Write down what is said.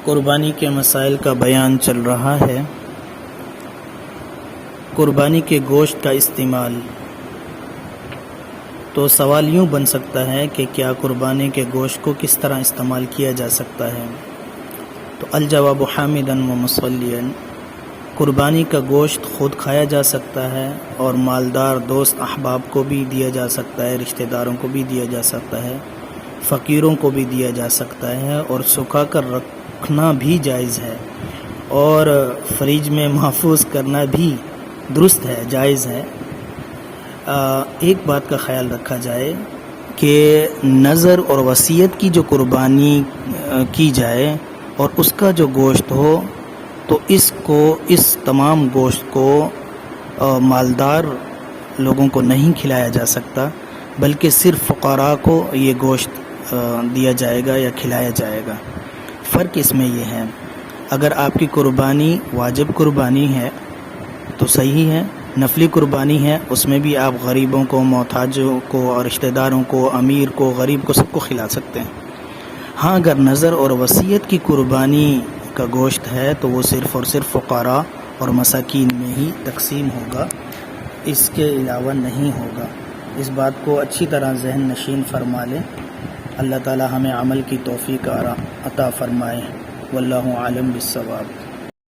قربانی کے مسائل کا بیان چل رہا ہے۔ قربانی کے گوشت کا استعمال، تو سوال یوں بن سکتا ہے کہ کیا قربانی کے گوشت کو کس طرح استعمال کیا جا سکتا ہے؟ تو الجواب حامداً و مصلیاً، قربانی کا گوشت خود کھایا جا سکتا ہے اور مالدار دوست احباب کو بھی دیا جا سکتا ہے، رشتہ داروں کو بھی دیا جا سکتا ہے، فقیروں کو بھی دیا جا سکتا ہے، اور سکھا کر رکھنا بھی جائز ہے، اور فریج میں محفوظ کرنا بھی درست ہے، جائز ہے۔ ایک بات کا خیال رکھا جائے کہ نظر اور وصیت کی جو قربانی کی جائے اور اس کا جو گوشت ہو، تو اس تمام گوشت کو مالدار لوگوں کو نہیں کھلایا جا سکتا، بلکہ صرف فقراء کو یہ گوشت دیا جائے گا یا کھلایا جائے گا۔ فرق اس میں یہ ہے، اگر آپ کی قربانی واجب قربانی ہے تو صحیح ہے، نفلی قربانی ہے، اس میں بھی آپ غریبوں کو، محتاجوں کو، اور رشتہ داروں کو، امیر کو، غریب کو، سب کو کھلا سکتے ہیں۔ ہاں، اگر نظر اور وصیت کی قربانی کا گوشت ہے تو وہ صرف اور صرف فقراء اور مساکین میں ہی تقسیم ہوگا، اس کے علاوہ نہیں ہوگا۔ اس بات کو اچھی طرح ذہن نشین فرما لیں۔ اللہ تعالی ہمیں عمل کی توفیق عطا فرمائے۔ واللہ عالم بالصواب۔